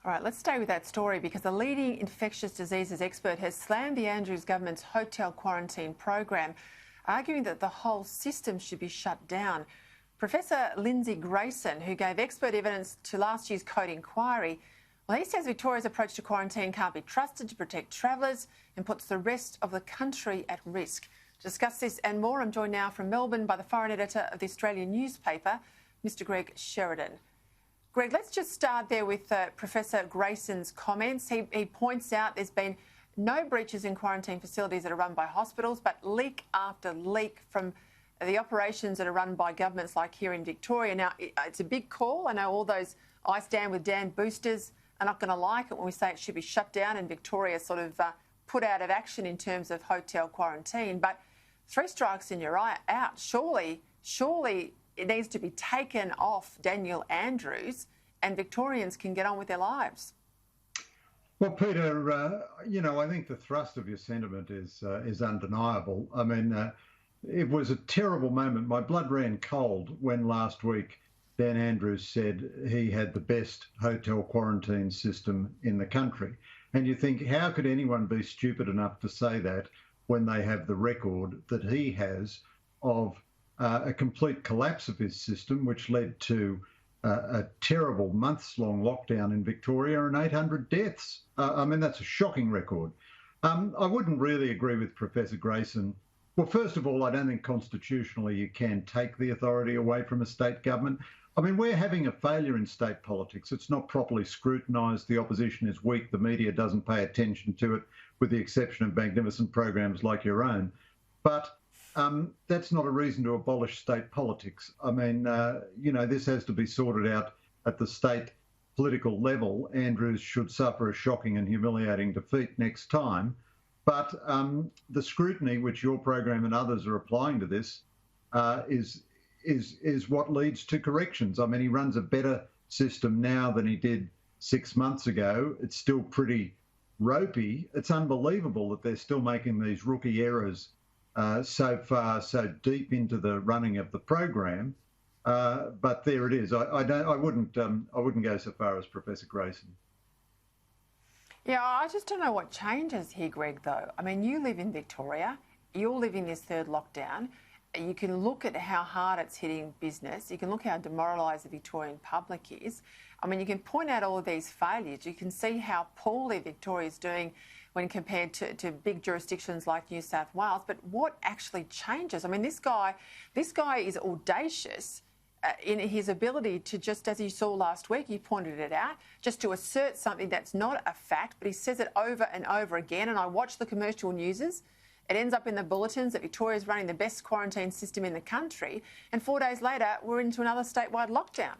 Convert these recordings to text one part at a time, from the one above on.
All right, let's stay with that story because a leading infectious diseases expert has slammed the Andrews government's hotel quarantine program, arguing that the whole system should be shut down. Professor Lindsay Grayson, who gave expert evidence to last year's Code inquiry, well, he says Victoria's approach to quarantine can't be trusted to protect travellers and puts the rest of the country at risk. To discuss this and more, I'm joined now from Melbourne by the foreign editor of the Australian newspaper, Mr Greg Sheridan. Greg, let's just start there with Professor Grayson's comments. He points out there's been no breaches in quarantine facilities that are run by hospitals, but leak after leak from the operations that are run by governments like here in Victoria. Now, it's a big call. I know all those I Stand With Dan boosters are not going to like it when we say it should be shut down and Victoria sort of put out of action in terms of hotel quarantine. But 3 strikes and you're out. Surely it needs to be taken off Daniel Andrews and Victorians can get on with their lives. Well, Peter, I think the thrust of your sentiment is undeniable. I mean, it was a terrible moment. My blood ran cold when last week Dan Andrews said he had the best hotel quarantine system in the country. And you think, how could anyone be stupid enough to say that when they have the record that he has of a complete collapse of his system, which led to a terrible months-long lockdown in Victoria and 800 deaths. I mean, that's a shocking record. I wouldn't really agree with Professor Grayson. Well, first of all, I don't think constitutionally you can take the authority away from a state government. I mean, we're having a failure in state politics. It's not properly scrutinised. The opposition is weak. The media doesn't pay attention to it, with the exception of magnificent programs like your own. But that's not a reason to abolish state politics. I mean, this has to be sorted out at the state political level. Andrews should suffer a shocking and humiliating defeat next time. But the scrutiny which your program and others are applying to this is what leads to corrections. I mean, he runs a better system now than he did 6 months ago. It's still pretty ropey. It's unbelievable that they're still making these rookie errors so far, so deep into the running of the program. But there it is. I wouldn't go so far as Professor Grayson. Yeah, I just don't know what changes here, Greg, though. I mean, you live in Victoria. You're living this 3rd lockdown. You can look at how hard it's hitting business. You can look how demoralised the Victorian public is. I mean, you can point out all of these failures. You can see how poorly Victoria's doing when compared to big jurisdictions like New South Wales. But what actually changes? I mean, this guy is audacious in his ability to just, as you saw last week, you pointed it out, just to assert something that's not a fact, but he says it over and over again. And I watch the commercial newses. It ends up in the bulletins that Victoria's running the best quarantine system in the country. And 4 days later, we're into another statewide lockdown.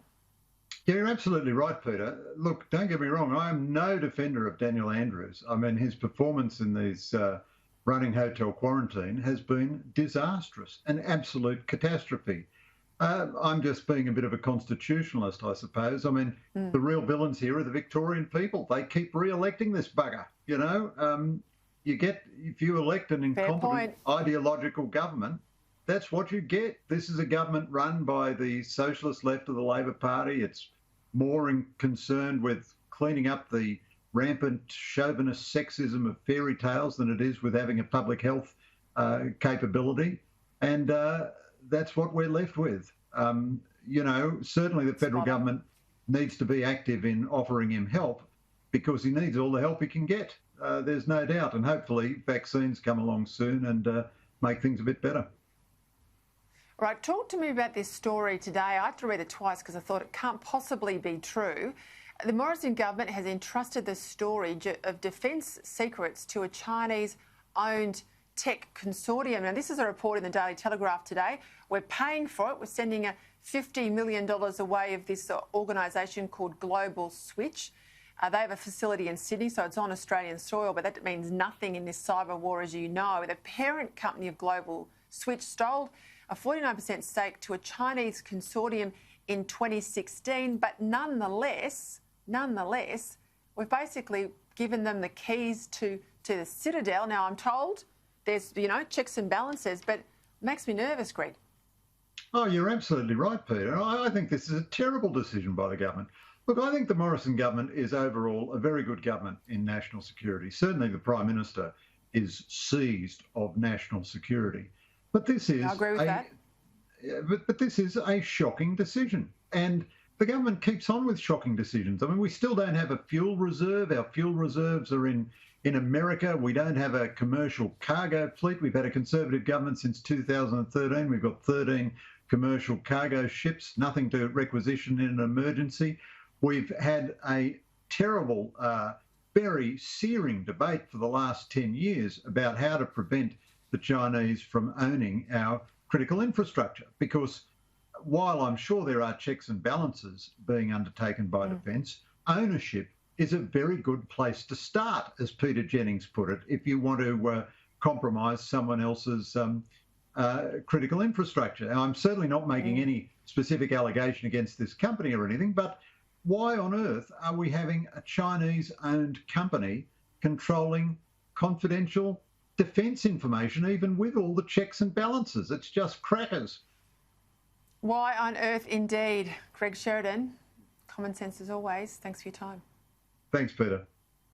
Yeah, you're absolutely right, Peter. Look, don't get me wrong. I am no defender of Daniel Andrews. I mean, his performance in these running hotel quarantine has been disastrous, an absolute catastrophe. I'm just being a bit of a constitutionalist, I suppose. I mean, the real villains here are the Victorian people. They keep re-electing this bugger, you know. If you elect an incompetent ideological government, that's what you get. This is a government run by the socialist left of the Labor Party. It's more concerned with cleaning up the rampant chauvinist sexism of fairy tales than it is with having a public health capability. And that's what we're left with. Certainly the federal government needs to be active in offering him help because he needs all the help he can get. There's no doubt. And hopefully vaccines come along soon and make things a bit better. Right, talk to me about this story today. I had to read it twice because I thought it can't possibly be true. The Morrison government has entrusted the storage of defence secrets to a Chinese-owned tech consortium. Now, this is a report in the Daily Telegraph today. We're paying for it. We're sending $50 million away of this organisation called Global Switch. They have a facility in Sydney, so it's on Australian soil, but that means nothing in this cyber war, as you know. The parent company of Global Switch stole a 49% stake to a Chinese consortium in 2016, but nonetheless, we've basically given them the keys to the Citadel. Now, I'm told there's, checks and balances, but it makes me nervous, Greg. Oh, you're absolutely right, Peter. I think this is a terrible decision by the government. Look, I think the Morrison government is overall a very good government in national security. Certainly the Prime Minister is seized of national security. But this I is agree with a that. but this is a shocking decision. And the government keeps on with shocking decisions. I mean, we still don't have a fuel reserve. Our fuel reserves are in America. We don't have a commercial cargo fleet. We've had a Conservative government since 2013. We've got 13 commercial cargo ships, nothing to requisition in an emergency. We've had a terrible, very searing debate for the last 10 years about how to prevent the Chinese from owning our critical infrastructure, because while I'm sure there are checks and balances being undertaken by defence, ownership is a very good place to start, as Peter Jennings put it, if you want to compromise someone else's critical infrastructure. Now, I'm certainly not making any specific allegation against this company or anything, but why on earth are we having a Chinese-owned company controlling confidential defence information, even with all the checks and balances? It's just crackers. Why on earth indeed? Craig Sheridan, common sense as always. Thanks for your time. Thanks, Peter.